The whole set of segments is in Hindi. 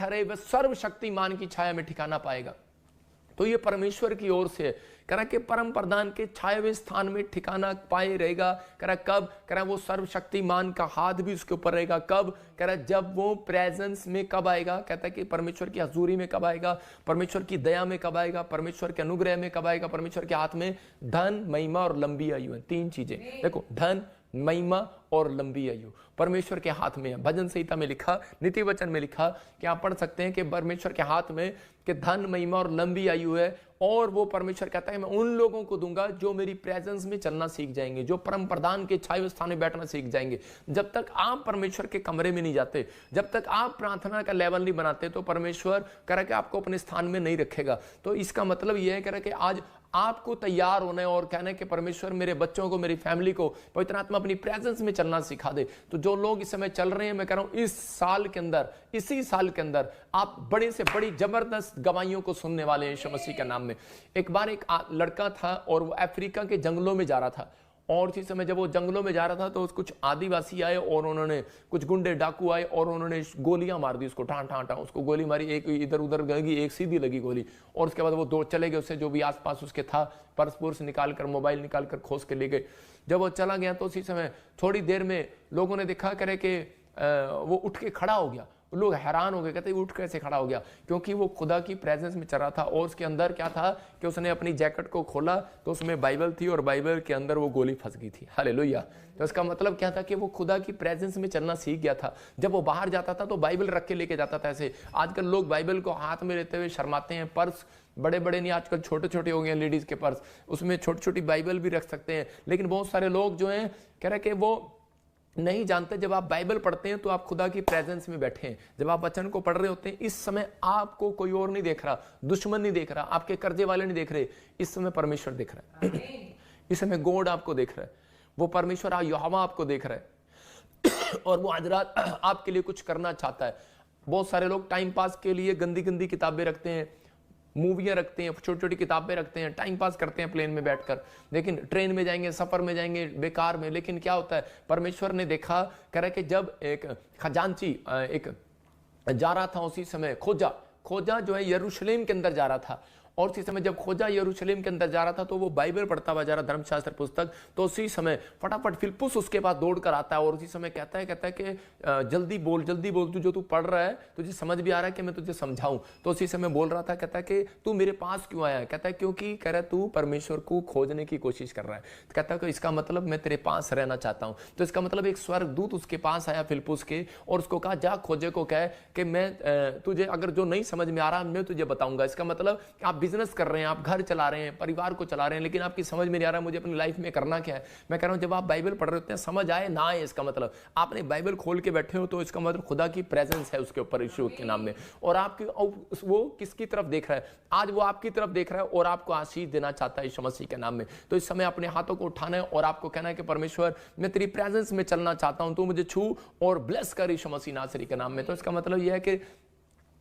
ठहरे वह सर्वशक्तिमान की छाया में ठिकाना पाएगा। तो ये परमेश्वर की ओर से कह रहा कि परम प्रधान के छाए हुए स्थान में ठिकाना पाए रहेगा। कह रहा कब, कह रहा वो सर्वशक्तिमान का हाथ भी उसके ऊपर रहेगा। कब, कह रहा जब वो प्रेजेंस में कब आएगा, कहता है कि परमेश्वर की हजूरी में कब आएगा, परमेश्वर की दया में कब आएगा, परमेश्वर के अनुग्रह में कब आएगा। परमेश्वर के हाथ में धन, महिमा और लंबी आयु है, तीन चीजें। देखो, धन, महिमा और लंबी आयु परमेश्वर के हाथ में है। भजन संहिता में लिखा, नीति वचन में लिखा कि आप पढ़ सकते हैं कि परमेश्वर के हाथ में कि धन, महिमा और लंबी आयु है। और वो परमेश्वर कहता है मैं उन लोगों को दूंगा जो मेरी प्रेजेंस में चलना सीख जाएंगे, जो परम प्रधान के छाए स्थान में बैठना सीख जाएंगे। जब तक आप परमेश्वर के कमरे में नहीं जाते, जब तक आप प्रार्थना का लेवल नहीं बनाते, तो परमेश्वर कह रहा कि आपको अपने स्थान में नहीं रखेगा। तो इसका मतलब यह है कह रहा कि आज आपको तैयार होना है और कहना है कि परमेश्वर मेरे बच्चों को, मेरी फैमिली को पवित्र आत्मा अपनी प्रेजेंस में चलना सिखा दे। तो जो लोग इस समय चल रहे हैं, मैं कह रहा हूं इस साल के अंदर, इसी साल के अंदर आप बड़े से बड़ी जबरदस्त गवाहियों को सुनने वाले हैं यीशु मसीह के नाम में। एक बार एक लड़का था और वो अफ्रीका के जंगलों में जा रहा था। और इसी समय जब वो जंगलों में जा रहा था तो कुछ आदिवासी आए और उन्होंने, कुछ गुंडे डाकू आए और उन्होंने गोलियां मार दी उसको, टां टां टां उसको गोली मारी। एक इधर उधर गई, एक सीधी लगी गोली। और उसके बाद वो दौड़ चले गए। उससे जो भी आसपास उसके था पर्स पुर्स निकाल कर, मोबाइल निकाल कर खोस के ले गए। जब वो चला गया तो उसी समय थोड़ी देर में लोगों ने देखा करे कि वो उठ के खड़ा हो गया। लोग हैरान हो गए, कहते उठ कैसे खड़ा हो गया, क्योंकि वो खुदा की प्रेजेंस में चल रहा था। और उसके अंदर क्या था कि उसने अपनी जैकेट को खोला तो उसमें बाइबल थी और बाइबल के अंदर वो गोली फंस गई थी। हालेलुया। तो इसका मतलब क्या था कि वो खुदा की प्रेजेंस में चलना सीख गया था। जब वो बाहर जाता था तो बाइबल रख के लेके जाता था। ऐसे आजकल लोग बाइबल को हाथ में लेते हुए शर्माते हैं। पर्स बड़े बड़े नहीं, आजकल छोटे छोटे हो गए लेडीज के पर्स, उसमें छोटी छोटी बाइबल भी रख सकते हैं। लेकिन बहुत सारे लोग जो हैं कह रहे कि वो नहीं जानते, जब आप बाइबल पढ़ते हैं तो आप खुदा की प्रेजेंस में बैठे हैं। जब आप वचन को पढ़ रहे होते हैं, इस समय आपको कोई और नहीं देख रहा, दुश्मन नहीं देख रहा, आपके कर्जे वाले नहीं देख रहे, इस समय परमेश्वर देख रहा है। इस समय गॉड आपको देख रहा है, वो परमेश्वर यहोवा आपको देख रहा है और वो आज रात आपके लिए कुछ करना चाहता है। बहुत सारे लोग टाइम पास के लिए गंदी गंदी किताबें रखते हैं, मूवियां रखते हैं, छोटी छोटी किताबें रखते हैं, टाइम पास करते हैं प्लेन में बैठकर। लेकिन ट्रेन में जाएंगे, सफर में जाएंगे, बेकार में। लेकिन क्या होता है, परमेश्वर ने देखा कह रहा कि जब एक खजांची एक जा रहा था, उसी समय खोजा जो है यरूशलेम के अंदर जा रहा था। और उसी समय जब खोजा यरूशलेम के अंदर जा रहा था तो वो बाइबल पढ़ता हुआ जा रहा, धर्मशास्त्र पुस्तक। तो उसी समय फटाफट फिलिप्पुस उसके पास दौड़ कर आता है और उसी समय कहता है कि जल्दी बोल तू जो तू पढ़ रहा है तुझे समझ भी आ रहा है कि मैं तुझे समझाऊं। तो उसी समय बोल रहा था, कहता है कि तू मेरे पास क्यों आया है। कहता है क्योंकि कह रहा है तू परमेश्वर को खोजने की कोशिश कर रहा है। कहता है कि इसका मतलब मैं तेरे पास रहना चाहता हूं। तो इसका मतलब एक स्वर्गदूत उसके पास आया फिलिप्पुस के और उसको कहा जा खोजे को कह कि मैं तुझे अगर जो नहीं समझ में आ रहा मैं तुझे बताऊंगा। इसका मतलब आप बिजनेस कर रहे हैं, आप घर चला रहे हैं, परिवार को चला रहे हैं, लेकिन आपकी समझ में नहीं आ रहा मुझे अपनी लाइफ में करना क्या है। मैं कह रहा हूं जब आप बाइबल पढ़ रहे होते हैं, समझ आए ना आए, इसका मतलब आपने बाइबल खोल के बैठे हो तो इसका मतलब खुदा की प्रेजेंस है उसके ऊपर, यीशु के नाम में। और आपकी वो किसकी तरफ देख रहा है, आज वो आपकी तरफ देख रहा है और आपको आशीष देना चाहता है यीशु मसीह के नाम में। तो इस समय अपने हाथों को उठाना है और आपको कहना है कि परमेश्वर मैं तेरी प्रेजेंस में चलना चाहता हूं, तू मुझे छू और ब्लेस कर यीशु मसीह नासरी के नाम में। तो इसका मतलब यह है कि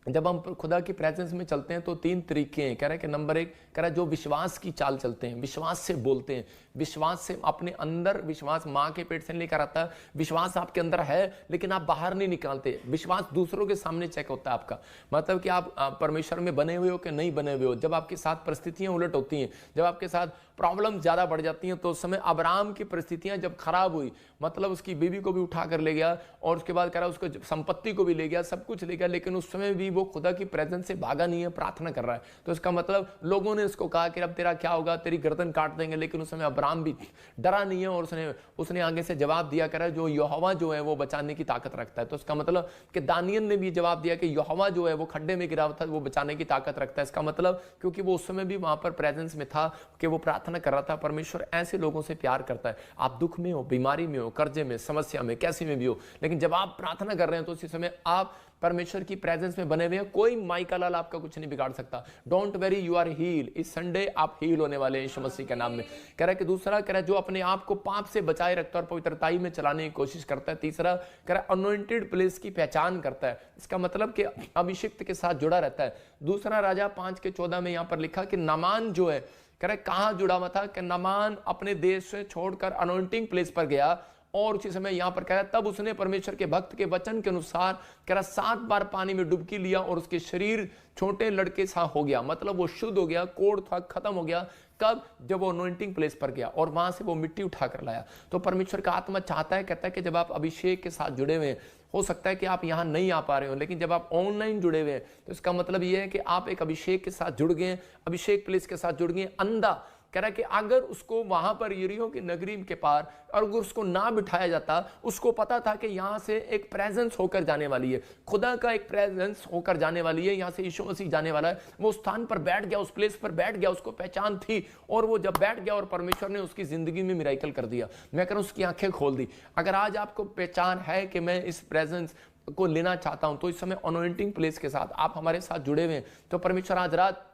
जब हम खुदा की प्रेजेंस में चलते हैं तो तीन तरीके हैं। कह रहा है कि नंबर एक, कह रहा है जो विश्वास की चाल चलते हैं, विश्वास से बोलते हैं, विश्वास से अपने अंदर, विश्वास माँ के पेट से लेकर आता है, विश्वास आपके अंदर है लेकिन आप बाहर नहीं निकालते। विश्वास दूसरों के सामने चेक होता है आपका, मतलब कि आप परमेश्वर में बने हुए हो कि नहीं बने हुए हो। जब आपके साथ परिस्थितियां उलट होती हैं, जब आपके साथ प्रॉब्लम ज्यादा बढ़ जाती हैं, तो उस समय अब्राहम की परिस्थितियां जब खराब हुई, मतलब उसकी बीवी को भी उठा कर ले गया और उसके बाद कह रहा उसको संपत्ति को भी ले गया, सब कुछ ले गया, लेकिन उस समय भी वो खुदा की प्रेजेंस से भागा नहीं है, प्रार्थना कर रहा है। तो इसका मतलब लोगों ने उसको कहा कि अब तेरा क्या होगा, तेरी गर्दन काट देंगे, लेकिन उस समय अब्राहम भी डरा नहीं है और उसने आगे से जवाब दिया कर जो यहोवा जो है वो बचाने की ताकत रखता है। तो इसका मतलब कि दानियल ने भी जवाब दिया कि यहोवा जो है वो खड्डे में गिरा था, वो बचाने की ताकत रखता है। इसका मतलब क्योंकि वो उस समय भी वहां पर प्रेजेंस में था कि वो प्रार्थना कर रहा था। परमेश्वर ऐसे लोगों से प्यार करता है। आप दुख में हो, बीमारी में हो, कर्जे में, समस्या में, कैसी में भी हो, लेकिन जब आप प्रार्थना कर रहे हैं तो उसी समय आप परमेश्वर की प्रेजेंस में बने हुए हैं। कोई माइका लाल आपका कुछ नहीं बिगाड़ सकता। Don't worry, you are heal. इस संडे आप हील होने वाले हैं यीशु मसीह के नाम में। कह रहा है कि दूसरा, कह रहा है जो अपने आप को पाप से बचाए रखता है और पवित्रताई में चलाने की कोशिश करता है। तीसरा, कह रहा है अनॉइंटेड प्लेस की पहचान करता है। इसका मतलब कि अभिषिक्त के साथ जुड़ा रहता है। दूसरा राजा 5:14 में यहां पर लिखा कि नामान जो है, कह रहा है कहां जुड़ा हुआ था कि नामान अपने देश से छोड़कर अनॉइंटिंग प्लेस पर गया और उसी समय यहां पर कह रहा है तब उसने परमेश्वर के भक्त के वचन के अनुसार कह रहा 7 बार पानी में डुबकी लिया और उसके शरीर छोटे लड़के सा हो गया, मतलब वो शुद्ध हो गया, कोढ़ था खत्म हो गया। कब? जब वो अनॉइंटिंग प्लेस पर गया और वहां से वो मिट्टी उठा कर लाया। तो परमेश्वर का आत्मा चाहता है, कहता है कि जब आप अभिषेक के साथ जुड़े हुए हैं, हो सकता है कि आप यहां नहीं आ पा रहे हो, लेकिन जब आप ऑनलाइन जुड़े हुए हैं तो इसका मतलब यह है कि आप एक अभिषेक के साथ जुड़ गए, अभिषेक प्लेस के साथ जुड़ गए। अंधा कह रहा है कि अगर उसको वहां पर यरीहो की नगरी के पार और अगर उसको ना बिठाया जाता, उसको पता था कि यहां से एक प्रेजेंस होकर जाने वाली है, खुदा का एक प्रेजेंस होकर जाने वाली है, यहां से यीशु मसीह जाने वाला है। वो उस स्थान पर बैठ गया, उस प्लेस पर बैठ गया, उसको पहचान थी और वो जब बैठ गया और परमेश्वर ने उसकी जिंदगी में मिराकल कर दिया। मैं कह रहा हूं उसकी आंखें खोल दी। अगर आज आपको पहचान है कि मैं इस प्रेजेंस को लेना चाहता हूं, तो इस समय अनॉइंटिंग प्लेस के साथ आप हमारे साथ जुड़े हुए हैं, तो परमेश्वर आज रात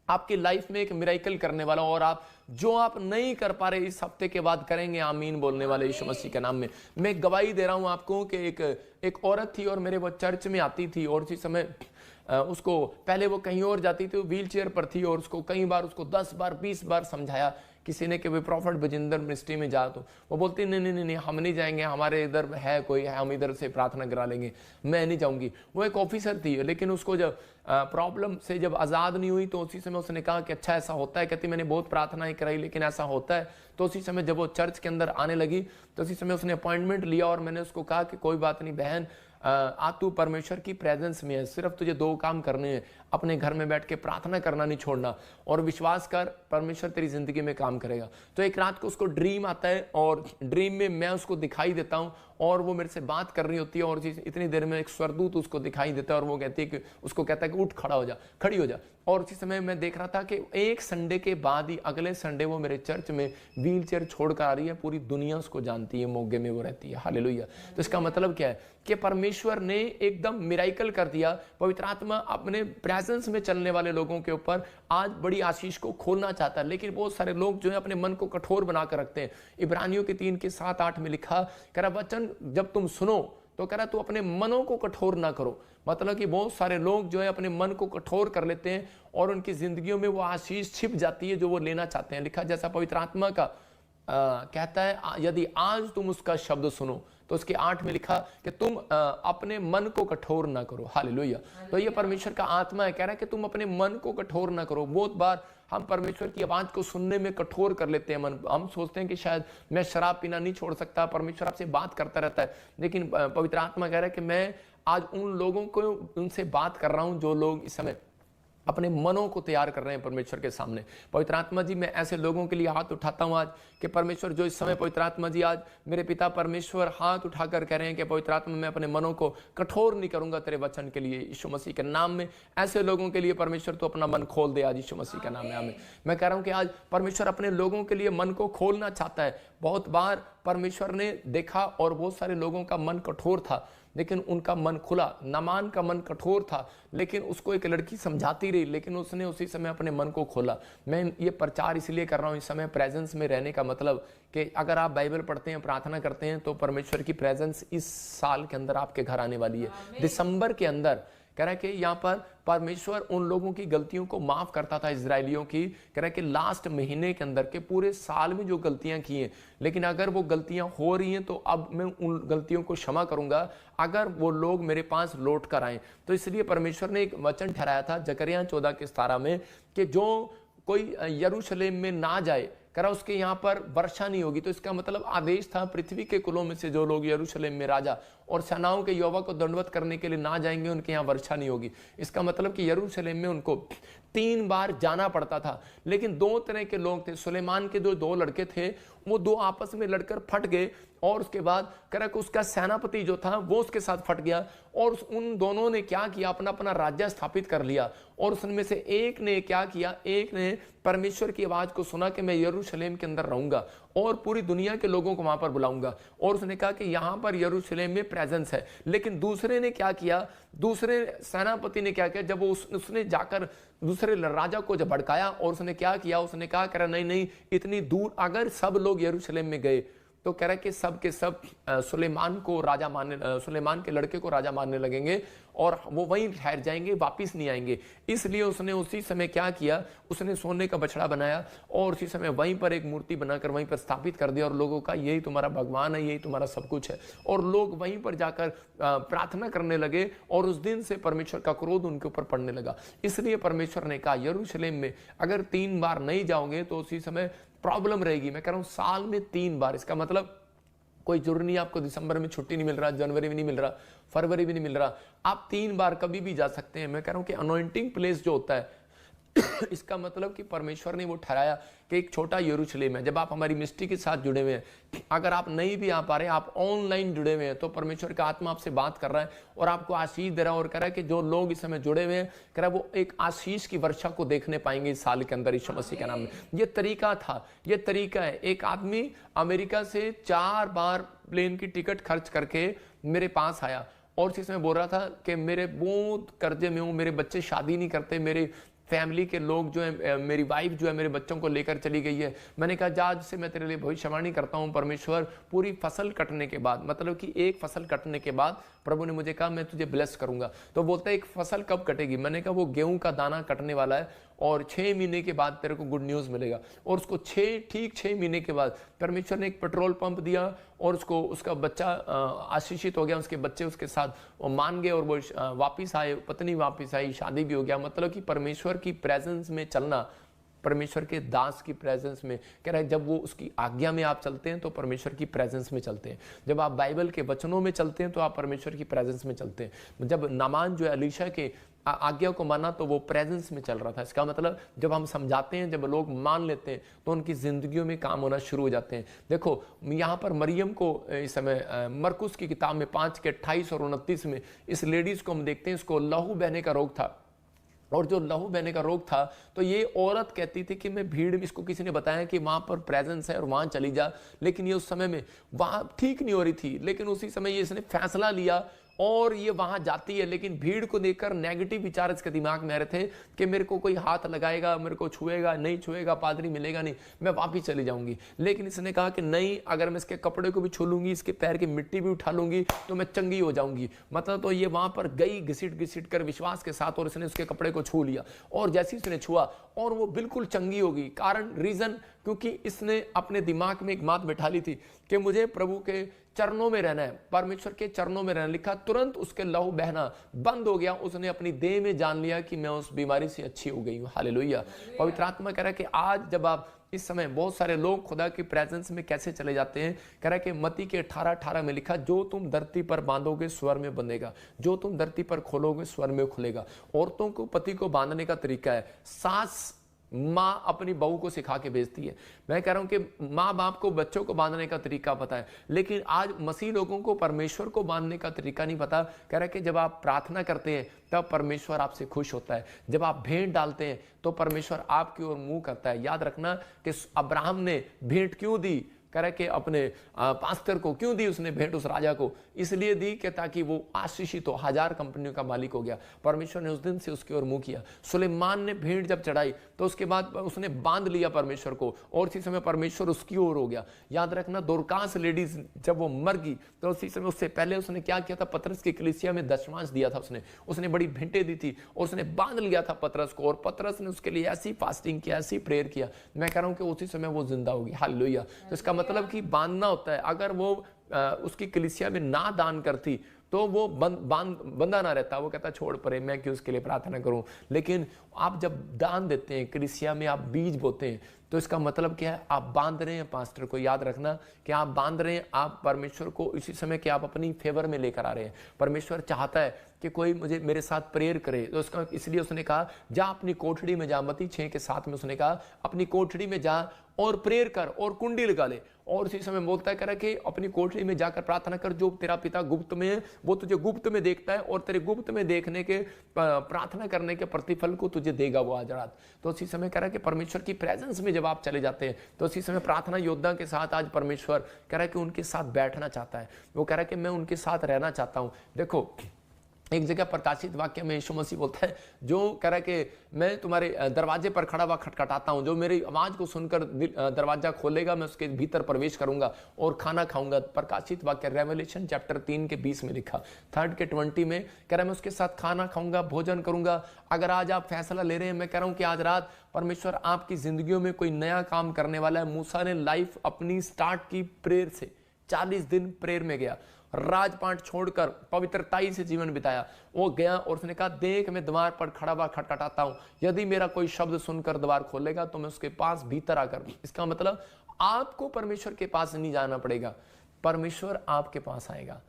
आपकी लाइफ में एक मिराकल करने वाला, और आप जो आप नहीं कर पा रहे इस हफ्ते के बाद करेंगे। आमीन बोलने वाले यीशु मसीह के नाम में मैं गवाही दे रहा हूं आपको कि एक औरत थी और मेरे वो चर्च में आती थी और उसी समय उसको पहले वो कहीं और जाती थी, वो व्हील चेयर पर थी और उसको कई बार उसको 10 बार 20 बार समझाया किसी ने कि वे प्रॉफिट बजिंदर मिनिस्ट्री में जा, तो वो बोलती नहीं हम नहीं जाएंगे, हमारे इधर है कोई है, हम इधर से प्रार्थना करा लेंगे, मैं नहीं जाऊंगी। वो एक ऑफिसर थी, लेकिन उसको जब प्रॉब्लम से जब आज़ाद नहीं हुई तो उसी समय उसने कहा कि अच्छा ऐसा होता है, कहती मैंने बहुत प्रार्थनाएं कराई लेकिन ऐसा होता है। तो उसी समय जब वो चर्च के अंदर आने लगी तो उसी समय उसने अपॉइंटमेंट लिया और मैंने उसको कहा कि कोई बात नहीं बहन, आ तू परमेश्वर की प्रेजेंस में है, सिर्फ तुझे 2 काम करने हैं, अपने घर में बैठ के प्रार्थना करना नहीं छोड़ना और विश्वास कर परमेश्वर तेरी जिंदगी में काम करेगा। तो एक रात को उसको ड्रीम आता है और ड्रीम में मैं उसको दिखाई देता हूं और वो मेरे से बात कर रही होती है और इतनी देर में एक स्वर्गदूत उसको दिखाई देता है और वो कहती है कि उसको कहता है कि उठ खड़ी हो जा। और उसी समय मैं देख रहा था कि एक संडे के बाद ही अगले संडे वो मेरे चर्च में व्हील चेयर छोड़कर आ रही है, पूरी दुनिया उसको जानती है, मोगे में वो रहती है। हालेलुया। तो इसका मतलब क्या है कि परमेश्वर ने एकदम मिराकल कर दिया। पवित्र आत्मा अपने प्रेजेंस में चलने वाले लोगों के ऊपर आज बड़ी आशीष को खोलना चाहता है, लेकिन बहुत सारे लोग जो है अपने मन को कठोर बनाकर रखते हैं। इब्रानियों के 3:7-8 में लिखा, कह रहा वचन जब तुम सुनो तो कह रहा तू अपने मनों को कठोर ना करो। मतलब कि बहुत सारे लोग जो है अपने मन को कठोर कर लेते हैं और उनकी जिंदगियों में वो आशीष छिप जाती है जो वो लेना चाहते हैं। लिखा जैसा पवित्र आत्मा का कहता है, यदि आज तुम उसका शब्द सुनो, तो उसके 8 में लिखा कि तुम अपने मन को कठोर ना करो। हालेलुया। तो ये परमेश्वर का आत्मा है, कह रहा है कि तुम अपने मन को कठोर ना करो। बहुत बार हम परमेश्वर की आवाज को सुनने में कठोर कर लेते हैं मन। हम सोचते हैं कि शायद मैं शराब पीना नहीं छोड़ सकता, परमेश्वर आपसे बात करता रहता है, लेकिन पवित्र आत्मा कह रहा है कि मैं आज उन लोगों को उनसे बात कर रहा हूं जो लोग इस समय अपने मनों को तैयार कर रहे हैं परमेश्वर के सामने। पवित्र आत्मा जी मैं ऐसे लोगों के लिए हाथ उठाता हूं आज कि परमेश्वर जो इस समय पवित्र आत्मा जी आज मेरे पिता परमेश्वर हाथ उठाकर कह रहे हैं कि पवित्र आत्मा मैं अपने मनों को कठोर नहीं करूंगा तेरे वचन के लिए, यीशु मसीह के नाम में। ऐसे लोगों के लिए परमेश्वर तो अपना मन खोल दे आज यीशु मसीह के नाम में। आमीन। मैं कह रहा हूं कि आज परमेश्वर अपने लोगों के लिए मन को खोलना चाहता है। बहुत बार परमेश्वर ने देखा और बहुत सारे लोगों का मन कठोर था लेकिन उनका मन खुला। नामान का मन कठोर था लेकिन उसको एक लड़की समझाती रही, लेकिन उसने उसी समय अपने मन को खोला। मैं ये प्रचार इसलिए कर रहा हूँ इस समय प्रेजेंस में रहने का, मतलब कि अगर आप बाइबल पढ़ते हैं, प्रार्थना करते हैं, तो परमेश्वर की प्रेजेंस इस साल के अंदर आपके घर आने वाली है। दिसंबर के अंदर कह रहा है कि यहाँ पर परमेश्वर उन लोगों की गलतियों को माफ करता था, इजरायलियों की। कह रहा है कि लास्ट महीने के अंदर के पूरे साल में जो गलतियां की हैं, लेकिन अगर वो गलतियां हो रही हैं तो अब मैं उन गलतियों को क्षमा करूंगा अगर वो लोग मेरे पास लौट कर आए। तो इसलिए परमेश्वर ने एक वचन ठहराया था जकरिया 14:17 में कि जो कोई यरूशलेम में ना जाए, करा उसके यहाँ पर वर्षा नहीं होगी। तो इसका मतलब आदेश था पृथ्वी के कुलों में से जो लोग यरूशलेम में राजा और सेनाओं के यहोवा को दंडवत करने के लिए ना जाएंगे, उनके यहाँ वर्षा नहीं होगी। इसका मतलब कि यरूशलेम में उनको 3 बार जाना पड़ता था। लेकिन 2 तरह के लोग थे। सुलेमान के जो 2 लड़के थे वो 2 आपस में लड़कर फट गए और उसके बाद कह रहा कि उसका सेनापति जो था वो उसके साथ फट गया और उन दोनों ने क्या किया, अपना अपना राज्य स्थापित कर लिया। और उसमें से एक ने क्या किया, एक ने परमेश्वर की आवाज को सुना कि मैं यरूशलेम के अंदर रहूंगा और पूरी दुनिया के लोगों को वहां पर बुलाऊंगा, और उसने कहा कि यहां पर यरूशलेम में प्रेजेंस है। लेकिन दूसरे ने क्या किया, दूसरे सेनापति ने क्या किया, जब वो उसने जाकर दूसरे राजा को जब भड़काया और उसने क्या किया, उसने कहा नहीं इतनी दूर अगर सब लोग यरूशलेम में गए तो कह रहा है कि सब के सब सुलेमान को राजा मानने, सुलेमान के लड़के को राजा मानने लगेंगे और वो वहीं ठहर जाएंगे, वापिस नहीं आएंगे। इसलिए उसने उसी समय क्या किया, उसने सोने का बछड़ा बनाया और उसी समय वहीं पर एक मूर्ति बनाकर वहीं पर स्थापित कर दिया और लोगों का यही तुम्हारा भगवान है, यही तुम्हारा सब कुछ है। और लोग वहीं पर जाकर प्रार्थना करने लगे और उस दिन से परमेश्वर का क्रोध उनके ऊपर पड़ने लगा। इसलिए परमेश्वर ने कहा यरूशलेम में अगर 3 बार नहीं जाओगे तो उसी समय प्रॉब्लम रहेगी। मैं कह रहा हूं साल में 3 बार, इसका मतलब कोई जरूरी नहीं आपको दिसंबर में छुट्टी नहीं मिल रहा, जनवरी में नहीं मिल रहा, फरवरी में नहीं मिल रहा, आप 3 बार कभी भी जा सकते हैं। मैं कह रहा हूं कि अनॉइंटिंग प्लेस जो होता है इसका मतलब कि परमेश्वर ने वो ठहराया कि एक छोटा यरूशलेम है। जब आप हमारी मिनिस्ट्री के साथ जुड़े हुए हैं, अगर आप नहीं भी आ पा रहे, आप ऑनलाइन जुड़े हुए हैं, तो परमेश्वर का आत्मा आपसे बात कर रहा है और आपको आशीष दे रहा है और कह रहा है कि जो लोग इस समय जुड़े हुए हैं, कह रहा है वो एक आशीष की वर्षा को देखने पाएंगे इस साल के अंदर यीशु मसीह के नाम में। ये तरीका था, ये तरीका है। एक आदमी अमेरिका से 4 बार प्लेन की टिकट खर्च करके मेरे पास आया और इस समय बोल रहा था कि मेरे बहुत कर्जे में हूं, मेरे बच्चे शादी नहीं करते, मेरे फैमिली के लोग जो है, मेरी वाइफ जो है मेरे बच्चों को लेकर चली गई है। मैंने कहा जा, आज से मैं तेरे लिए भविष्यवाणी करता हूं, परमेश्वर पूरी फसल कटने के बाद, मतलब कि एक फसल कटने के बाद प्रभु ने मुझे कहा मैं तुझे ब्लेस करूंगा। तो बोलता है एक फसल कब कटेगी? मैंने कहा वो गेहूं का दाना कटने वाला है और 6 महीने के बाद तेरे को गुड न्यूज मिलेगा। और उसको 6 महीने के बाद परमेश्वर ने एक पेट्रोल पंप दिया और उसको, उसका बच्चा आशीषित हो गया, उसके बच्चे उसके साथ मान गए और वो वापिस आए, पत्नी वापिस आई, शादी भी हो गया। मतलब कि परमेश्वर की प्रेजेंस में चलना, परमेश्वर के दास की प्रेजेंस में, कह रहा है जब वो उसकी आज्ञा में आप चलते हैं तो परमेश्वर की प्रेजेंस में चलते हैं। जब आप बाइबल के वचनों में चलते हैं तो आप परमेश्वर की प्रेजेंस में चलते हैं। जब नामान जो है अलीशा के आज्ञा को माना तो वो प्रेजेंस में चल रहा था। इसका मतलब जब हम समझाते हैं, जब लोग मान लेते हैं तो उनकी जिंदगियों में काम होना शुरू हो जाते हैं। देखो यहाँ पर मरियम को इस समय मरकुस की किताब में 5 के 28 और 29 में इस लेडीज को हम देखते हैं, इसको लहू बहने का रोग था। और जो लहू बहने का रोग था तो ये औरत कहती थी कि मैं भीड़ में, इसको किसी ने बताया कि वहां पर प्रेजेंस है और वहां चली जा, लेकिन ये उस समय में वहां ठीक नहीं हो रही थी। लेकिन उसी समय ये इसने फैसला लिया और ये वहां जाती है। लेकिन भीड़ को देखकर नेगेटिव विचार इसके दिमाग में आ रहे थे कि मेरे को कोई हाथ लगाएगा, मेरे को छुएगा, नहीं छुएगा, पादरी मिलेगा नहीं, मैं वापिस चली जाऊंगी। लेकिन इसने कहा कि नहीं, अगर मैं इसके कपड़े को भी छू लूंगी, इसके पैर की मिट्टी भी उठा लूंगी तो मैं चंगी हो जाऊंगी। मतलब तो ये वहां पर गई घिसिट कर विश्वास के साथ और इसने उसके कपड़े को छू लिया और जैसे इसने छुआ और वो बिल्कुल चंगी होगी। कारण, रीजन, क्योंकि इसने अपने दिमाग में एक बात बैठा ली थी कि मुझे प्रभु के चरणों में रहना है, परमेश्वर के चरणों में रहना। लिखा तुरंत उसके लहू बहना बंद हो गया। उसने अपनी देह में जान लिया कि मैं उस बीमारी से अच्छी हो गई हूं। हालेलुया। पवित्र आत्मा कह रहा है कि आज जब आप इस समय, बहुत सारे लोग खुदा की प्रेजेंस में कैसे चले जाते हैं, कह रहा है कि मत्ती के 18:18 में लिखा, जो तुम धरती पर बांधोगे स्वर में बंधेगा, जो तुम धरती पर खोलोगे स्वर में खुलेगा। औरतों को पति को बांधने का तरीका है, सास माँ अपनी बहू को सिखा के भेजती है। मैं कह रहा हूं कि माँ बाप को बच्चों को बांधने का तरीका पता है, लेकिन आज मसीह लोगों को परमेश्वर को बांधने का तरीका नहीं पता। कह रहा है कि जब आप प्रार्थना करते हैं तब परमेश्वर आपसे खुश होता है, जब आप भेंट डालते हैं तो परमेश्वर आपकी ओर मुंह करता है। याद रखना कि अब्राहम ने भेंट क्यों दी, कह रहा है कि अपने पास्टर को क्यों दी उसने भेंट उस राजा को? इसलिए दी कि ताकि वो आशीषित हो, 1000 कंपनियों का मालिक हो गया। परमेश्वर ने उस दिन से उसकी ओर मुंह किया। सुलेमान ने भेंट जब चढ़ाई तो उसके बाद उसने बांध लिया परमेश्वर को और इसी समय परमेश्वर उसकी ओर हो गया। याद रखना, दोरकास लेडीज जब वो मर गई तो उसी समय, उससे पहले उसने क्या किया था, पतरस की कलीसिया में दशमांश दिया था। उसने बड़ी भेंटें दी थी और उसने बांध लिया था पतरस को, और पतरस ने उसके लिए ऐसी फास्टिंग किया, ऐसी प्रेयर किया। मैं कह रहा हूं कि उसी समय वो जिंदा होगी। हालेलुया। तो इसका मतलब कि बांधना होता है। अगर वो उसकी कलीसिया में ना दान करती तो वो बंधा ना रहता, वो कहता छोड़ परे, मैं क्यों उसके लिए प्रार्थना करूं। लेकिन आप जब दान देते हैं, कलीसिया में आप बीज बोते हैं, तो इसका मतलब क्या है, आप बांध रहे हैं पास्टर को। याद रखना कि आप बांध रहे हैं, आप परमेश्वर को इसी समय कि आप अपनी फेवर में लेकर आ रहे हैं। परमेश्वर चाहता है कि कोई मेरे साथ प्रेयर करे, तो उसका इसलिए उसने कहा जा अपनी कोठड़ी में जा। मत्ती 6:7 में उसने कहा अपनी कोठड़ी में जा और प्रेयर कर और कुंडी लगा ले। और इसी समय बोलता है कह रहा कि अपनी कोठरी में जाकर प्रार्थना कर, जो तेरा पिता गुप्त में है वो तुझे गुप्त में देखता है और तेरे गुप्त में देखने के, प्रार्थना करने के प्रतिफल को तुझे देगा वो आज रात। तो उसी समय कह रहा है कि परमेश्वर की प्रेजेंस में जब आप चले जाते हैं तो उसी समय प्रार्थना योद्धा के साथ आज परमेश्वर कह रहा है कि उनके साथ बैठना चाहता है। वो कह रहा है कि मैं उनके साथ रहना चाहता हूं। देखो एक जगह प्रकाशित वाक्य में यीशु मसीह बोलता है, जो कह रहा है कि मैं तुम्हारे दरवाजे पर खड़ा हुआ खटखटाता हूं, जो मेरी आवाज को सुनकर दरवाजा खोलेगा, मैं उसके भीतर प्रवेश करूंगा और खाना खाऊंगा। प्रकाशित वाक्य रेवलेशन चैप्टर 3 के 20 में लिखा, 3 के 20 में कह रहा है मैं उसके साथ खाना खाऊंगा, भोजन करूंगा। अगर आज आप फैसला ले रहे हैं, मैं कह रहा हूं कि आज रात परमेश्वर आपकी जिंदगियों में कोई नया काम करने वाला है। मूसा ने लाइफ अपनी स्टार्ट की प्रेयर से, 40 दिन प्रेयर में गया, राजपाट छोड़कर पवित्रताई से जीवन बिताया। वो गया और उसने कहा, देख मैं द्वार पर खड़ा हुआ खटखटाता हूं, यदि मेरा कोई शब्द सुनकर द्वार खोलेगा तो मैं उसके पास भीतर आकर। इसका मतलब आपको परमेश्वर के पास नहीं जाना पड़ेगा, परमेश्वर आपके पास आएगा।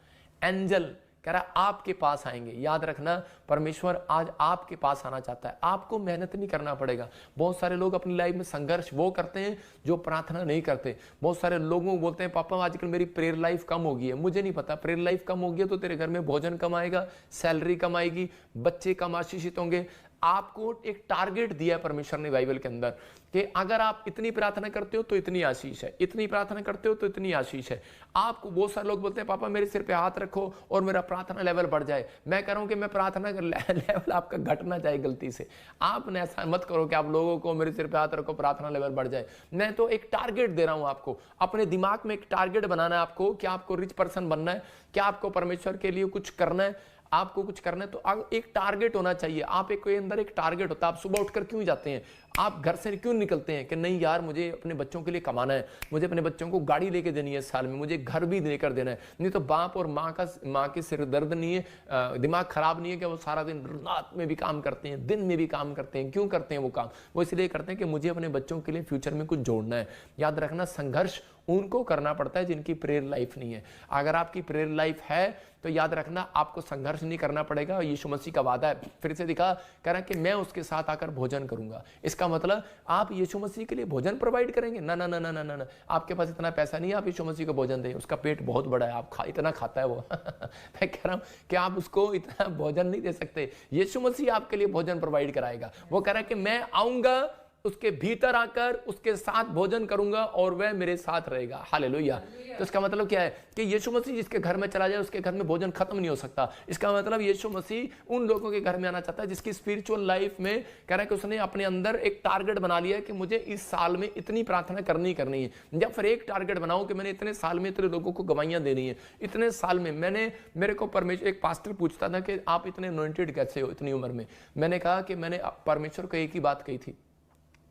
एंजल कह रहा आपके पास आएंगे। याद रखना, परमेश्वर आज आपके पास आना चाहता है, आपको मेहनत नहीं करना पड़ेगा। बहुत सारे लोग अपनी लाइफ में संघर्ष वो करते हैं जो प्रार्थना नहीं करते। बहुत सारे लोगों को बोलते हैं, पापा आजकल मेरी प्रेयर लाइफ कम हो गई है। मुझे नहीं पता, प्रेयर लाइफ कम हो गई है तो तेरे घर में भोजन कम आएगा, सैलरी कम आएगी, बच्चे कम आशीषित होंगे। आपको एक टारगेट दिया है परमेश्वर ने बाइबल के अंदर कि अगर आप इतनी प्रार्थना करते हो तो इतनी आशीष है, इतनी प्रार्थना करते हो तो इतनी आशीष है। आपको बहुत सारे लोग बोलते हैं, पापा मेरे सिर पे हाथ रखो और मेरा प्रार्थना लेवल बढ़ जाए। मैं कह रहा हूं कि मैं प्रार्थना लेवल आपका घटना चाहिए गलती से। आपने ऐसा मत करो कि आप लोगों को मेरे सिर पे हाथ रखो प्रार्थना लेवल बढ़ जाए। मैं तो एक टारगेट दे रहा हूं आपको, अपने दिमाग में एक टारगेट बनाना है आपको कि आपको रिच पर्सन बनना है, क्या आपको परमेश्वर के लिए कुछ करना है, आपको कुछ करना है तो एक टारगेट होना चाहिए। आप एक कोई अंदर एक टारगेट होता है। आप सुबह उठकर क्यों जाते हैं, आप घर से क्यों निकलते हैं कि नहीं यार मुझे अपने बच्चों के लिए कमाना है, मुझे अपने बच्चों को गाड़ी लेके देनी है साल में, मुझे घर भी लेकर देना है। नहीं तो बाप और माँ की सिर दर्द नहीं है, दिमाग खराब नहीं है कि वो सारा दिन रात में भी काम करते हैं, दिन में भी काम करते हैं। क्यों करते हैं वो काम? वो इसलिए करते हैं कि मुझे अपने बच्चों के लिए फ्यूचर में कुछ जोड़ना है। याद रखना, संघर्ष उनको करना पड़ता है जिनकी प्रेयर लाइफ नहीं है। अगर आपकी प्रेयर लाइफ है तो याद रखना आपको संघर्ष नहीं करना पड़ेगा। यीशु मसीह का वादा है, फिर से दिखा, कह रहा है कि मैं उसके साथ आकर भोजन करूंगा। इसका मतलब आप यीशु मसीह के लिए भोजन प्रोवाइड करेंगे? ना ना ना ना ना ना, आपके पास इतना पैसा नहीं है आप यीशु मसीह को भोजन दें, उसका पेट बहुत बड़ा है, आप इतना खाता है वो मैं कह रहा हूं कि आप उसको इतना भोजन नहीं दे सकते। यीशु मसीह आपके लिए भोजन प्रोवाइड कराएगा। वो कह रहा है कि मैं आऊंगा, उसके भीतर आकर उसके साथ भोजन करूंगा और वह मेरे साथ रहेगा। हालेलुया। तो इसका मतलब क्या है कि यीशु मसीह जिसके घर में चला जाए उसके घर में भोजन खत्म नहीं हो सकता। इसका मतलब यीशु मसीह उन लोगों के घर में आना चाहता है जिसकी स्पिरिचुअल लाइफ में कह रहा है कि उसने अपने अंदर एक टारगेट बना लिया है कि मुझे इस साल में इतनी प्रार्थना करनी है। या फिर एक टारगेट बनाओ कि मैंने इतने साल में इतने लोगों को गवाहियां देनी है, इतने साल में मेरे को परमेश्वर, एक पास्टर पूछता था कि आप इतने अनॉइंटेड कैसे हो इतनी उम्र में। मैंने कहा कि मैंने परमेश्वर को एक ही बात कही थी,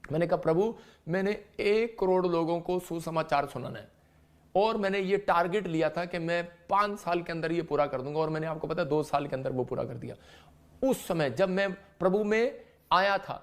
मैंने कहा प्रभु मैंने 1 करोड़ लोगों को सुसमाचार सुनाना है और मैंने ये टारगेट लिया था कि मैं 5 साल के अंदर ये पूरा कर दूंगा, और मैंने आपको पता है 2 साल के अंदर वो पूरा कर दिया। उस समय जब मैं प्रभु में आया था,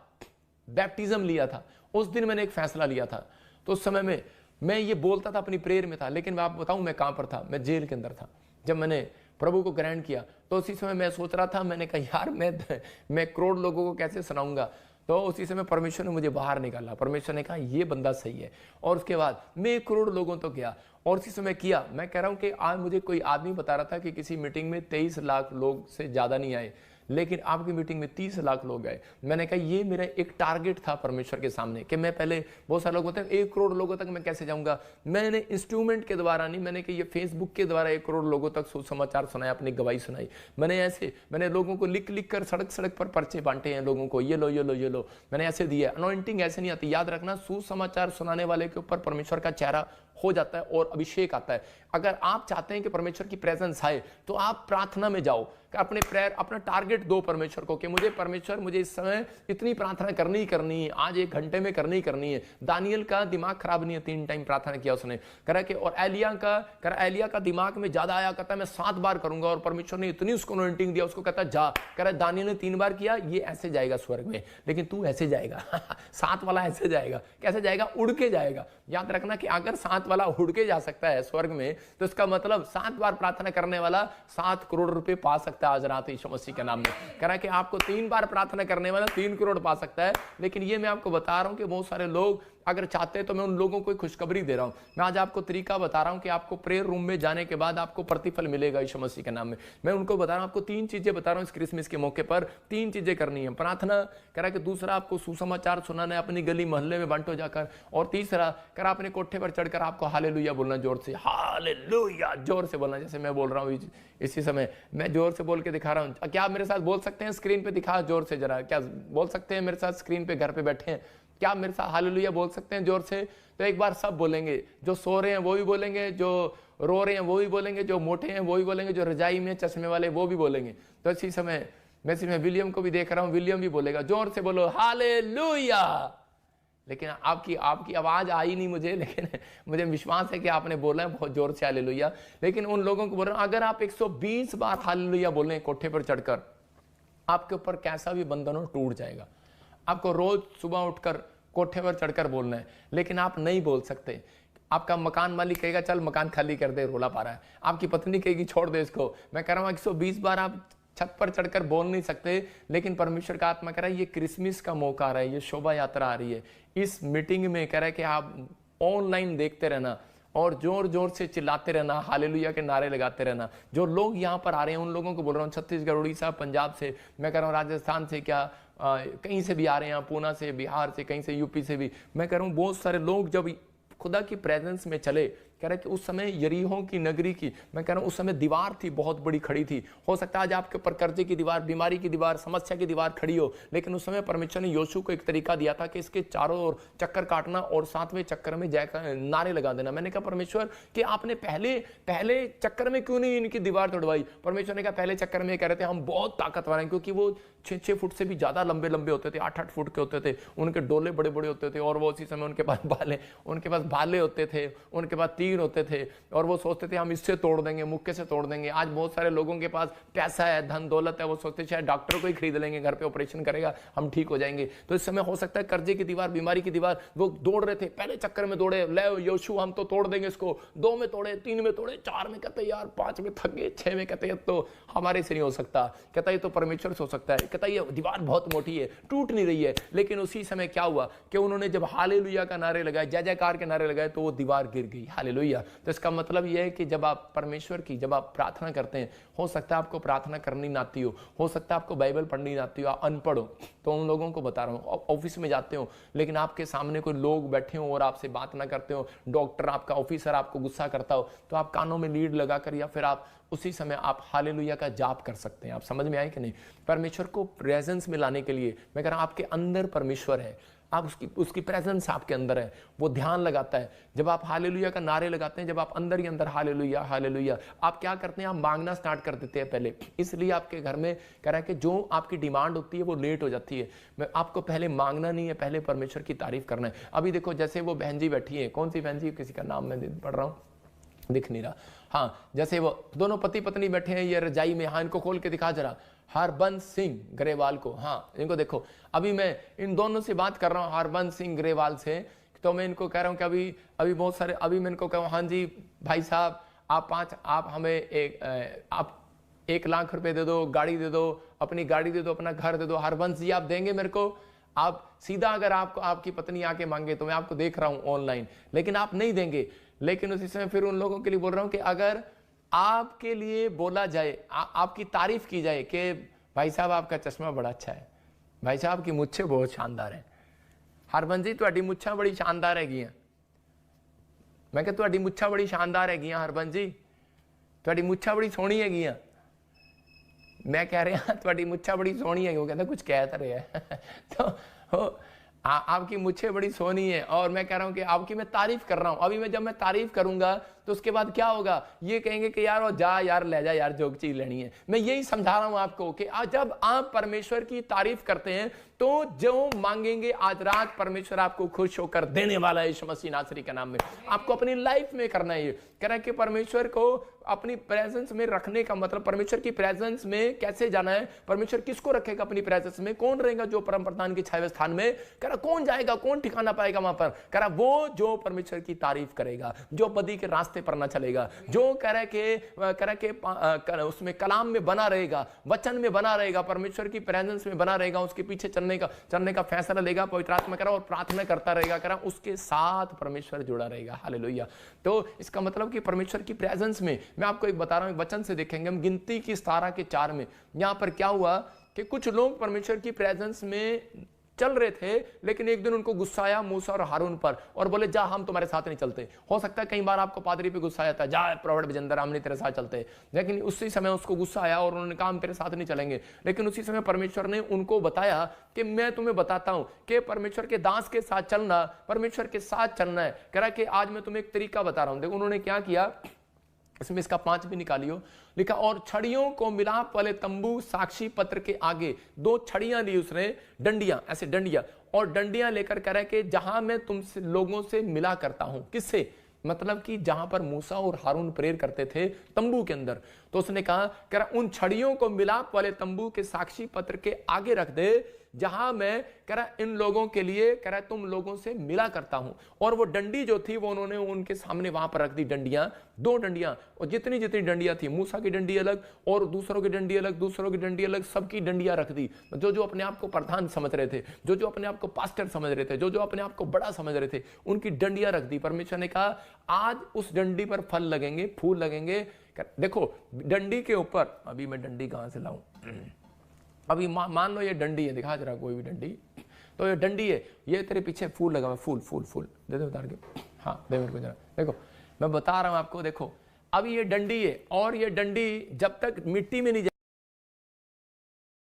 बैप्टिज्म लिया था, उस दिन मैंने एक फैसला लिया था। तो उस समय में मैं ये बोलता था, अपनी प्रेयर में था, लेकिन मैं आपको बताऊं मैं कहां पर था, मैं जेल के अंदर था। जब मैंने प्रभु को ग्रहण किया तो उसी समय मैं सोच रहा था, मैंने कहा यार मैं करोड़ लोगों को कैसे सुनाऊंगा। तो उसी समय परमेश्वर ने मुझे बाहर निकाला। परमेश्वर ने कहा ये बंदा सही है, और उसके बाद मैं 1 करोड़ लोगों तो गया और उसी समय किया। मैं कह रहा हूं कि आज मुझे कोई आदमी बता रहा था कि किसी मीटिंग में 23 लाख लोग से ज्यादा नहीं आए, लेकिन आपकी मीटिंग में 30 लाख लोग आए। मैंने कहा ये मेरा एक टारगेट था परमेश्वर के सामने कि मैं पहले, बहुत सारे लोग होते हैं 1 करोड़ लोगों तक मैं कैसे जाऊंगा। मैंने इंस्ट्रूमेंट के द्वारा नहीं, मैंने कि ये फेसबुक के द्वारा 1 करोड़ लोगों तक सुसमाचार सुनाया, अपनी गवाही सुनाई। मैंने लोगों को लिख लिख कर सड़क पर पर्चे बांटे हैं लोगों को, ये लो ये लो ये लो, मैंने ऐसे दिया। अनॉइंटिंग ऐसे नहीं आती। याद रखना, सुसमाचार सुनाने वाले के ऊपर परमेश्वर का चेहरा हो जाता है और अभिषेक आता है। अगर आप चाहते हैं कि परमेश्वर की प्रेजेंस आए तो आप प्रार्थना में जाओ, अपने प्रेयर, अपना टारगेट दो परमेश्वर को कि मुझे परमेश्वर, मुझे इस समय इतनी प्रार्थना करनी है, आज 1 घंटे में करनी है। दानियल का दिमाग खराब नहीं है, 3 टाइम प्रार्थना किया उसने, करा कि, और एलिया का दिमाग में ज्यादा आया, कहता मैं 7 बार करूंगा, और परमेश्वर ने इतनी उसको अनॉइंटिंग दिया, उसको कहता जा, कह रहा दानियल ने 3 बार किया, ये ऐसे जाएगा स्वर्ग में, लेकिन तू ऐसे जाएगा 7 वाला ऐसे जाएगा। कैसे जाएगा? उड़ के जाएगा। याद रखना कि अगर 7 वाला उड़ के जा सकता है स्वर्ग में, तो इसका मतलब 7 बार प्रार्थना करने वाला 7 करोड़ रुपए पा सकता है आज रात यीशु मसीह के नाम में। कह रहा है कि आपको 3 बार प्रार्थना करने वाला 3 करोड़ पा सकता है। लेकिन ये मैं आपको बता रहा हूं कि बहुत सारे लोग अगर चाहते हैं तो मैं उन लोगों को खुशखबरी दे रहा हूं। मैं आज आपको तरीका बता रहा हूं कि आपको प्रेयर रूम में जाने के बाद आपको प्रतिफल मिलेगा यीशु मसीह के नाम में। मैं उनको बता रहा हूं, आपको 3 चीजें बता रहा हूं इस क्रिसमस के मौके पर। 3 चीजें करनी है, प्रार्थना करा के, दूसरा आपको सुसमाचार सुनाना है अपनी गली मोहल्ले में बांटो जाकर, और तीसरा करा अपने कोठे पर चढ़कर आपको हालेलुया बोलना, जोर से हालेलुया जोर से बोलना। जैसे मैं बोल रहा हूँ इसी समय मैं जोर से बोल के दिखा रहा हूँ। क्या आप मेरे साथ बोल सकते हैं? स्क्रीन पे दिखा जोर से जरा, क्या बोल सकते हैं मेरे साथ? स्क्रीन पे घर पे बैठे हैं, क्या आप मेरे साथ हालेलुया बोल सकते हैं जोर से? तो एक बार सब बोलेंगे, जो सो रहे हैं वो भी बोलेंगे, जो रो रहे हैं वो भी बोलेंगे, जो मोटे हैं वो भी बोलेंगे, जो रजाई में चश्मे वाले वो भी बोलेंगे। तो इसी समय मैं विलियम को भी देख रहा हूं, विलियम भी बोलेगा। जोर से बोलो हालेलुया। लेकिन आपकी आवाज आई नहीं मुझे, लेकिन मुझे विश्वास है कि आपने बोला है बहुत जोर से हालेलुया। लेकिन उन लोगों को बोल रहा हूं, अगर आप 120 बार हालेलुया बोलें कोठे पर चढ़कर, आपके ऊपर कैसा भी बंधन हो टूट जाएगा। आपको रोज सुबह उठकर कोठे पर चढ़कर बोलना है, लेकिन आप नहीं बोल सकते। आपका मकान मालिक कहेगा चल मकान खाली कर दे, रोला पा रहा है। आपकी पत्नी कहेगी छोड़ दे इसको। मैं कह रहा हूं 120 बार आप छत पर चढ़कर बोल नहीं सकते, लेकिन परमेश्वर का आत्मा कह रहा है ये क्रिसमस का मौका आ रहा है, ये शोभा यात्रा आ रही है। इस मीटिंग में कह रहा है कि आप ऑनलाइन देखते रहना और जोर जोर से चिल्लाते रहना, हालेलुया के नारे लगाते रहना। जो लोग यहाँ पर आ रहे हैं उन लोगों को बोल रहा हूँ, छत्तीसगढ़, उड़ीसा, पंजाब से, मैं कह रहा हूँ राजस्थान से, क्या कहीं से भी आ रहे हैं, पूना से, बिहार से, कहीं से यूपी से भी। मैं कह रहा हूँ बहुत सारे लोग जब खुदा की प्रेजेंस में चले, कह रहे कि उस समय यरीहो की नगरी की, मैं कह रहा हूं उस समय दीवार थी, बहुत बड़ी खड़ी थी। हो सकता है आज आपके ऊपर कर्जे की दीवार, बीमारी की दीवार, समस्या की दीवार खड़ी हो, लेकिन उस समय परमेश्वर ने योशू को एक तरीका दिया था कि इसके चारों ओर चक्कर काटना और 7वें चक्कर में जय नारे लगा देना। मैंने कहा परमेश्वर कि आपने पहले चक्कर में क्यों नहीं इनकी दीवार तोड़वाई? परमेश्वर ने कहा पहले चक्कर में कह रहे थे हम बहुत ताकतवर हैं, क्योंकि वो 6 फुट से भी ज्यादा लंबे होते थे, 8 फुट के होते थे, उनके डोले बड़े बड़े होते थे, और वो उसी समय उनके पास भाले होते थे, उनके पास तीर होते थे, और वो सोचते थे हम इससे तोड़ देंगे, मुक्के से तोड़ देंगे। आज बहुत सारे लोगों के पास पैसा है, धन दौलत है, वो सोचते शायद डॉक्टर को ही खरीद लेंगे, घर पे ऑपरेशन करेगा हम ठीक हो जाएंगे। तो इस समय हो सकता है कर्जे की दीवार, बीमारी की दीवार, वो दौड़ रहे थे, पहले चक्कर में दौड़े, ले योशू हम तो तोड़ देंगे इसको, 2 में तोड़े, 3 में तोड़े, 4 में कहते यार, 5 में थक गए, 6 में कहते तो हमारे से नहीं हो सकता, कहता ये तो परमेश्वर से हो सकता है, कहता ये दीवार बहुत मोटी है, टूट नहीं रही है। लेकिन उसी समय क्या हुआ कि उन्होंने जब हालेलुया का नारे लगाए, जय जयकार के नारे लगाए, तो वो दीवार गिर गई। हालेलुया। तो इसका मतलब यह है कि जब आप परमेश्वर की जब आप प्रार्थना करते हैं, हो सकता है आपको प्रार्थना करनी ना आती हो सकता है आपको बाइबल पढ़नी ना आती हो, आप अनपढ़ हो। तो उन लोगों को बता रहा हूँ, ऑफिस में जाते हो लेकिन आपके सामने कोई लोग बैठे हो और आपसे बात ना करते हो, डॉक्टर आपका ऑफिसर आपको गुस्सा करता हो, तो आप कानों में लीड लगाकर या फिर आप उसी समय आप हालेलुया का जाप कर सकते हैं। आप समझ में आए कि नहीं? परमेश्वर को प्रेजेंस में लाने के लिए मैं कह रहा हूं आपके अंदर परमेश्वर है, आप उसकी प्रेजेंस आपके अंदर है, वो ध्यान लगाता है। जब आप हालेलुया का नारे लगाते हैं, जब आप अंदर ही अंदर हालेलुया हालेलुया, आप क्या करते हैं? आप मांगना स्टार्ट कर देते हैं पहले। इसलिए आपके घर में कह रहा है कि जो आपकी डिमांड होती है वो लेट हो जाती है। मैं आपको पहले मांगना नहीं है, पहले परमेश्वर की तारीफ करना है। अभी देखो जैसे वो बहन जी बैठी है, कौन सी बहन जी, किसी का नाम मैं पढ़ रहा हूँ, दिख नहीं रहा। हाँ, जैसे वो दोनों पति पत्नी बैठे हैं ये रजाई में, हाँ इनको खोल के दिखा जरा, हरबंस सिंह ग्रेवाल को, हाँ इनको देखो। अभी मैं इन दोनों से बात कर रहा हूँ, हरबंस सिंह ग्रेवाल से, तो मैं इनको कह रहा हूँ कि अभी बहुत सारे, अभी मैं इनको कहूँ हाँ जी भाई साहब आप हमें आप 1 लाख रुपए दे दो, गाड़ी दे दो, अपनी गाड़ी दे दो, अपना घर दे दो। हरबंस जी आप देंगे मेरे को? आप सीधा अगर आपकी पत्नी आके मांगे तो मैं आपको देख रहा हूं ऑनलाइन, लेकिन आप नहीं देंगे। लेकिन उसी समय फिर उन लोगों के लिए बोल रहा हूं कि अगर आपके लिए बोला जाए, आपकी तारीफ की जाए कि भाई साहब आपका चश्मा बड़ा अच्छा है, भाई साहब की मुच्छे बहुत शानदार है, हरबंस जी तुहाडी मुच्छां बड़ी शानदार हैगियां, मैं कहा तुहाडी मुच्छां बड़ी शानदार हैगियां हरबंस जी, तुहाडी मुच्छां बड़ी सोहनी हैगियां। मैं कह रहा तुहाडी मुच्छां बड़ी सोहनी है, वो कहता कुछ कह तो रहा है तो आपकी मुच्छें बड़ी सोहनी है, और मैं कह रहा हूं कि आपकी मैं तारीफ कर रहा हूं। अभी जब मैं तारीफ करूंगा तो उसके बाद क्या होगा? ये कहेंगे कि यार वो जा यार, ले जा यार, जो चीज लेनी है। मैं यही समझा रहा हूं आपको कि जब आप परमेश्वर की तारीफ करते हैं तो जो मांगेंगे आज रात परमेश्वर आपको खुश होकर देने वाला है, यीशु मसीह नासरी के नाम में। आपको अपनी लाइफ में करना है। कह रहा है कि परमेश्वर को अपनी प्रेजेंस में रखने का मतलब, परमेश्वर की प्रेजेंस में कैसे जाना है, परमेश्वर किसको रखेगा अपनी प्रेजेंस में, कौन रहेगा जो परम प्रधान के छाया स्थान में, कह रहा कौन जाएगा, कौन ठिकाना पाएगा वहां पर? कह रहा वो जो परमेश्वर की तारीफ करेगा, जो बदी के रास्ते रास्ते पर ना चलेगा, जो करे उसमें कलाम में बना रहेगा, वचन में बना रहेगा, परमेश्वर की प्रेजेंस में बना रहेगा, उसके पीछे चलने का फैसला लेगा, पवित्र आत्मा करा और प्रार्थना करता रहेगा, करा उसके साथ परमेश्वर जुड़ा रहेगा। हालेलुया। तो इसका मतलब कि परमेश्वर की प्रेजेंस में, मैं आपको एक बता रहा हूं, वचन से देखेंगे हम गिनती की 17 के 4 में, यहां पर क्या हुआ कि कुछ लोग परमेश्वर की प्रेजेंस में चल रहे थे, लेकिन एक दिन उनको गुस्सा आया मूसा और हारून पर और बोले जा हम तुम्हारे साथ नहीं चलते। हो सकता है कई बार आपको पादरी पे गुस्सा आया था, जा प्रॉफेट बजिंदर हम नहीं तेरे साथ चलते, लेकिन उसी समय उसको गुस्सा आया और उन्होंने कहा हम तेरे साथ नहीं चलेंगे। लेकिन उसी समय परमेश्वर ने उनको बताया कि मैं तुम्हें बताता हूं कि परमेश्वर के दास के साथ चलना, परमेश्वर के साथ चलना है। कह रहा कि आज मैं तुम्हें एक तरीका बता रहा हूं। देखो उन्होंने क्या किया, इसमें इसका 5 भी निकालियो, लिखा और छड़ियों को मिलाप वाले तंबू साक्षी पत्र के आगे 2 छड़ियां ली उसने, डंडियां, ऐसे डंडियां, और डंडियां लेकर कह रहा है कि जहां मैं तुमसे लोगों से मिला करता हूं। किससे? मतलब कि जहां पर मूसा और हारून प्रेयर करते थे तंबू के अंदर, तो उसने कहा कह रहा उन छड़ियों को मिलाप वाले तंबू के साक्षी पत्र के आगे रख दे, जहां मैं कह रहा इन लोगों के लिए कह रहा तुम लोगों से मिला करता हूं। और वो डंडी जो थी वो उन्होंने उनके सामने वहां पर रख दी, डंडियां, 2 डंडियां, और जितनी जितनी डंडियां थी, मूसा की डंडी अलग और दूसरों की डंडी अलग, दूसरों की डंडी अलग, सबकी डंडियां रख दी। जो जो अपने आप को प्रधान समझ रहे थे, जो जो अपने आप को पास्टर समझ रहे थे, जो जो अपने आप को बड़ा समझ रहे थे, उनकी डंडियां रख दी। परमेश्वर ने कहा आज उस डंडी पर फल लगेंगे, फूल लगेंगे। देखो डंडी के ऊपर, अभी मैं डंडी कहां से लाऊं, अभी मान लो ये डंडी है, दिखा जरा कोई भी डंडी, तो ये डंडी है, ये तेरे पीछे फूल लगा हुआ, फूल फूल फूल दे दे उतार के, हाँ दे मेरे को जरा। देखो मैं बता रहा हूं आपको, देखो अब ये डंडी है और ये डंडी जब तक मिट्टी में नहीं